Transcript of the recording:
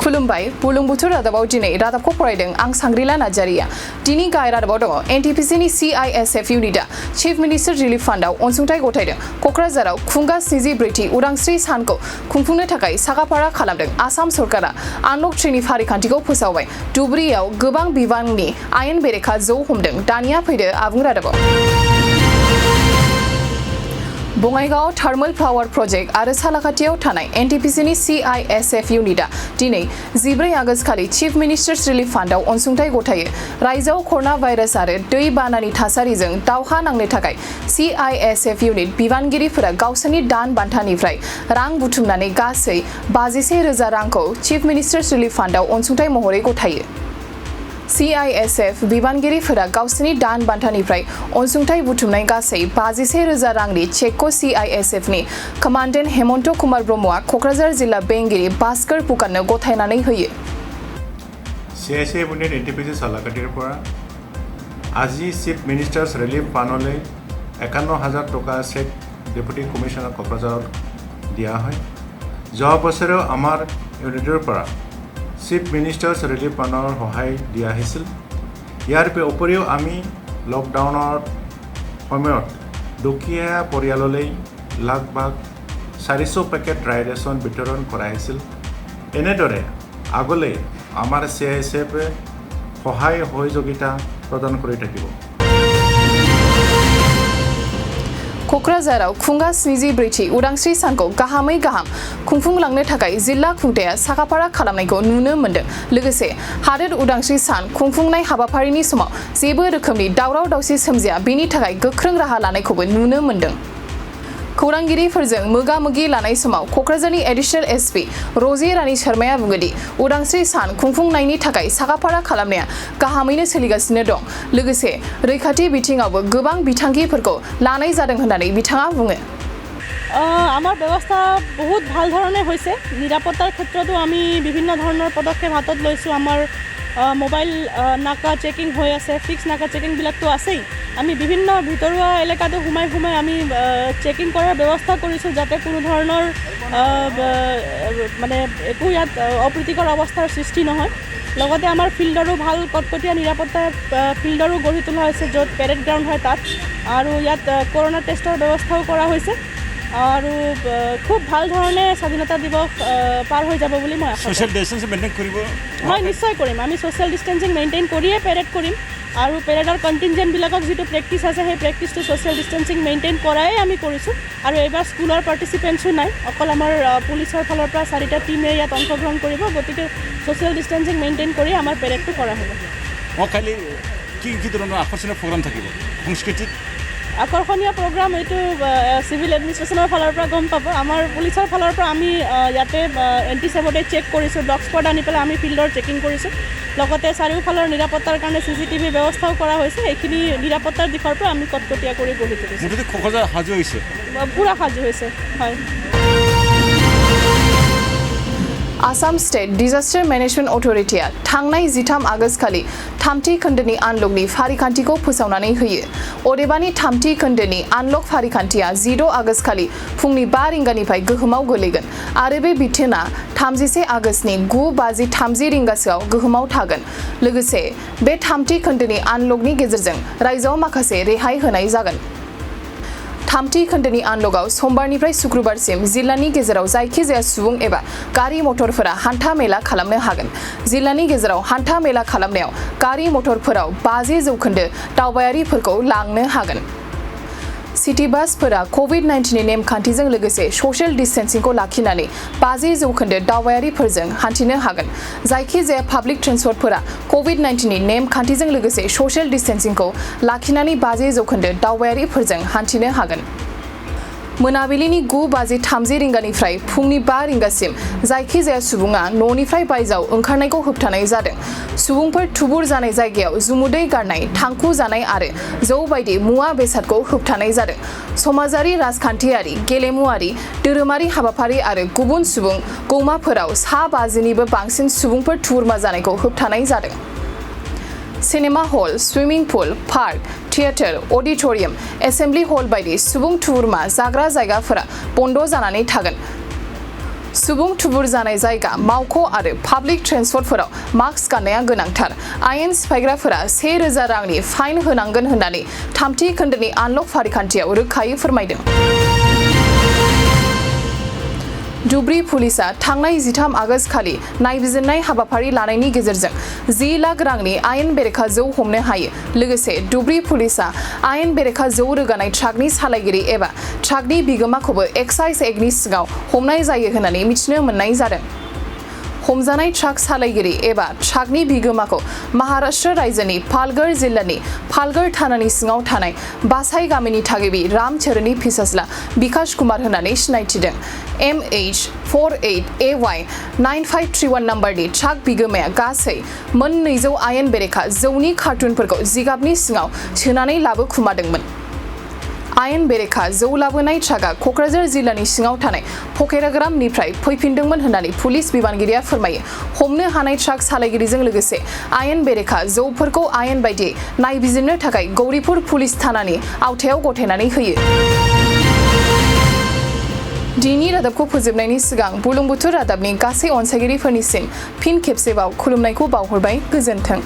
खुलुमबाय बुरलुंबुथुर रादाबाव दिनै रादाबखौ फरायदों आं सांग्रिला नार्जारिया दिनै गाहाय रादाबाव दङ एनटिपिसिनि CISF इउनिटआ चिफ मिनिस्टार रिलिफ फान्डआव अनसुंथाइ गथायदों क'क्राझाराव खुंगा 74थि उदांस्रि सानखौ खुंफुंनो थाखाय साखाफारा खालामदों आसाम सरकारा आनलक 3नि फारिखान्थिखौ फोसावबाय धुबुरीयाव गोबां बिबांनि आयेन बेरेखा जौ हमदों दानिया फैदो आबुं रादाबाव बङाइगाव थार्मेल पावार प्रजेक्ट आरो सालाकाटियाव थानाय एनटिपिसिनि CISF इउनिटआ दिनै 14 आगस्त खालि चिफ मिनिस्टार्स रिलिफ फान्डआव अनसुंथाइ गथायो रायजोआव कर'ना भाइरास आरो दै बानानि थासारिजों दावहा नांनो थाखाय CISF इउनिट बिबानगिरिफोरा गावसोरनि दान बान्थानिफ्राय रां बुथुमनानै गासै 51,000 रांखौ चिफ मिनिस्टार्स रिलिफ फान्डआव अनसुंथाइ महरै गथायो CISF बिबानगिरिफोरा गावसोरनि दान बान्थानिफ्राय अनसुंथाइ बुथुमनाय गासै 51,000 रांनि चेकखौ CISFनि कमान्डेन्ट हेमन्त कुमार ब्रह्मआ क'क्राझार जिल्ला बेंगिरि भास्कर पुकाननो गथायनानै होयो CISF इउनिट एनटिपिसि सालाकाटिৰ পৰা আজি চিফ মিনিষ্টাৰ্ছ ৰিলিফ ফাণ্ডলৈ 51,000 টকা চেক ডেপুটি কমিশ্যনাৰ কক্ৰাঝাৰত দিয়া হয় যোৱা বছৰেও আমাৰ ইউনিটৰ পৰা চিফ মিনিষ্টাৰ্ছ ৰিলিফ ফাণ্ডৰ সহায় দিয়া হৈছিল ইয়াৰ উপৰিও আমি লকডাউনৰ সময়ত দুখীয়া পৰিয়াললৈ লাগভাগ 400 পেকেট ড্ৰাই ৰেচন বিতৰণ কৰা হৈছিল এনেদৰে আগলৈ আমাৰ CISF সহায় সহযোগিতা প্ৰদান কৰি থাকিব क'क्राझाराव खुंगा 74थि उदांस्रि सानखौ गाहामै गाहाम खुंफुंलांनो थाखाय जिल्ला खुंथाया साखाफारा खालामनायखौ नुनो मोन्दों लोगोसे हादोर उदांस्रि सान खुंफुंनाय हाबाफारिनि समाव जेबो रोखोमनि दावराव दावसि सोमजिया बेनि थाखाय गोख्रों राहा लानायखौबो नुनो मोन्दों खौरांगिरिफोरजों मोगा-मोगि लानाय समाव क'क्राझारनि एडिशनेल SP र'जी रानी शर्माया बुङोदि उदांस्रि सान खुंफुंनायनि थाखाय साखाफारा खालामनाया गाहामैनो सोलिगासिनो दं लोगोसे रैखाथि बिथिङावबो गोबां बिथांखिफोरखौ लानाय जादों होननानै बिथाङा बुङो আমাৰ ব্যৱস্থা বহুত ভাল ধৰণে হৈছে নিৰাপত্তাৰ ক্ষেত্ৰতো আমি বিভিন্ন ধৰণৰ পদক্ষেপ হাতত লৈছোঁ আমাৰ মোবাইল নাকা চেকিং হৈ আছে ফিক্স নাকা চেকিংবিলাকতো আছেই আমি বিভিন্ন ভিতৰুৱা এলেকাটো সোমাই আমি চেকিং কৰাৰ ব্যৱস্থা কৰিছোঁ যাতে কোনো ধৰণৰ মানে একো ইয়াত অপ্ৰীতিকৰ অৱস্থাৰ সৃষ্টি নহয় লগতে আমাৰ ফিল্ডৰো ভাল কটকটীয়া নিৰাপত্তা ফিল্ডৰো গঢ়ি তোলা হৈছে য'ত পেৰেড গ্ৰাউণ্ড হয় তাত আৰু ইয়াত কৰোনা টেষ্টৰ ব্যৱস্থাও কৰা হৈছে আৰু খুব ভাল ধৰণে স্বাধীনতা দিৱস পাৰ হৈ যাব বুলি মই আশা কৰোঁ সোশ্যাল ডিষ্টেন্স মেইনটেইন কৰিব হয় নিশ্চয় কৰিম আমি সোশ্যাল ডিষ্টেন্সিং মেইনটেইন কৰিয়ে পেৰেড কৰিম আৰু পেৰেডৰ কণ্টিনজেণ্টবিলাকক যিটো প্ৰেক্টিছ আছে সেই প্ৰেক্টিছটো সোশ্যাল ডিষ্টেন্সিং মেইনটেইন কৰাই আমি কৰিছোঁ আৰু এইবাৰ স্কুলৰ পাৰ্টিচিপেণ্টছো নাই অকল আমাৰ পুলিচৰ ফালৰ পৰা 4টা টীমে ইয়াত অংশগ্ৰহণ কৰিব গতিকে সোশ্যাল ডিষ্টেন্সিং মেইনটেইন কৰি আমাৰ পেৰেডটো কৰা হ'ব কালি কি ধৰণৰ আকৰ্ষণীয় প্ৰগ্ৰাম থাকিব সংস্কৃতিক আকৰ্ষণীয় প্ৰগ্ৰাম এইটো চিভিল এডমিনিষ্ট্ৰেশ্যনৰ ফালৰ পৰা গম পাব আমাৰ পুলিচৰ ফালৰ পৰা আমি ইয়াতে এণ্টি চেবটেজ চেক কৰিছোঁ ডগ স্কোৱাড আনি পেলাই আমি ফিল্ডৰ চেকিং কৰিছোঁ লগতে চাৰিওফালৰ নিৰাপত্তাৰ কাৰণে CCTV ব্যৱস্থাও কৰা হৈছে এইখিনি নিৰাপত্তাৰ দিশৰ পৰা আমি কটকটীয়া কৰি গঢ়ি তুলিছোঁ ক'ক্ৰাঝাৰ সাজু হৈছে পূৰা সাজু হৈছে হয় आसाम स्टेट डिजास्टार मेनेजमेन्ट अथ'रिटिया थांनाय 13 आगस्त खालि थामथि खोन्दोनि आनलकनि फारिखान्थिखौ फोसावनानै होयो अदेबानि थामथि खोन्दोनि आनलक फारिखान्थिया 16 आगस्त खालि फुंनि 5 रिंगानिफ्राय गोहोमाव गोलैगोन आरो बे बिथोना 31 आगस्तनि 9:30 रिंगासोआव गोहोमाव थागोन लोगोसे बे थामथि खोन्दोनि आनलकनि गेजेरजों रायजोआव माखासे रेहाय होनाय जागोन थामथि खोन्दोनि आनलकआव समबारनिफ्राय शुक्रबारसिम जिल्लानि गेजेराव जायखिजाया सुबुं एबा गारि मटरफोरा हान्था मेला खालामनो हागोन जिल्लानि गेजेराव हान्था मेला खालामनायाव गारि मटरफोराव 50% दावबायारिफोरखौ लांनो हागोन सिटी बासफोरा COVID-19 नेमखान्थिजों लोगोसे ससियेल डिस्टेन्सिंखौ लाखिनानै 50% दावबायारिफोरजों हान्थिनो हागोन जायखिजाया पाब्लिक ट्रेन्सपर्टफोरा COVID-19 नेमखान्थिजों लोगोसे ससियेल डिस्टेन्सिंखौ लाखिनानै 50% दावबायारिफोरजों हान्थिनो हागोन मोनाबिलिनि 9:30 रिंगानिफ्राय फुंनि 5 रिंगासिम जायखिजाया सुबुङा न'निफ्राय बायजोआव ओंखारनायखौ होबथानाय जादों सुबुंफोर थुबुर जानाय जायगायाव जुमुदै गारनाय थांखु जानाय आरो जौ बायदि मुवा बेसादखौ होबथानाय जादों समाजारि राजखान्थियारि गेलेमुआरि धोरोमारि हाबाफारि आरो गुबुन सुबुं गौमाफोराव 50निबो बांसिन सुबुंफोर थुबुरमा जानायखौ होबथानाय जादों सिनेमा हल स्विमिं पुल पार्क थिएटर अडिटोरियम एसेम्बलि हल बायदि सुबुं थुबुरमा जाग्रा जायगाफोरा बन्द जानानै थागोन सुबुं थुबुर जानाय जायगा मावख' आरो पाब्लिक ट्रेन्सपर्टफोराव मास्क गाननाया गोनांथार आयेन सिफायग्राफोरा 1000 रांनि फाइन होनांगोन होननानै थामथि खोन्दोनि आनलक फारिखान्थियाव रोखायै फोरमायदों धुब्री पुलिसा थांनाय 13 आगस्त खालि नायबिजिरनाय हाबाफारि लानायनि गेजेरजों 10 लाख रांनि आयेन बेरेखा जौ हमनो हायो लोगोसे धुब्री पुलिसा आयेन बेरेखा जौ रोगानाय ट्राकनि सालायगिरि एबा ट्राकनि बिगोमाखौबो एक्साइज एक्टनि सिङाव हमनाय जायो होननानै मिथिनो मोननाय जादों हमजानाय ट्राक सालायगिरि एबा ट्राकनि बिगोमाखौ महाराष्ट्र राज्योनि पालघर जिल्लानि पालघर थानानि सिङाव थानाय बासाइ गामिनि थागिबि रामचरणनि फिसाज्ला बिकाश कुमार होननानै सिनायथिदों MH48AY 9531 नम्बरनि ट्राक बिगोमाया गासै मोन 200 आयेन बेरेखा जौनि कार्टुनफोरखौ जिगाबनि सिङाव सोनानै लाबोखुमादोंमोन आयेन बेरेखा जौ लाबोनाय ट्राकआ क'क्राझार जिल्लानि सिङाव थानाय फकेराग्रामनिफ्राय फैफिनदोंमोन होननानै पुलिस बिबानगिरिया फोरमायो हमनो हानाय ट्राक सालायगिरिजों लोगोसे आयेन बेरेखा जौफोरखौ आयेन बायदियै नायबिजिरनो थाखाय गौरीपुर पुलिस थानानि आवथायाव गथायनानै होयो दिनैनि रादाबखौ फोजोबनायनि सिगां बुरलुंबुथुर रादाबनि गासै अनसायगिरिफोरनिसिम फिन खेबसेबाव खुलुमनायखौ बावहरबाय गोजोन्थों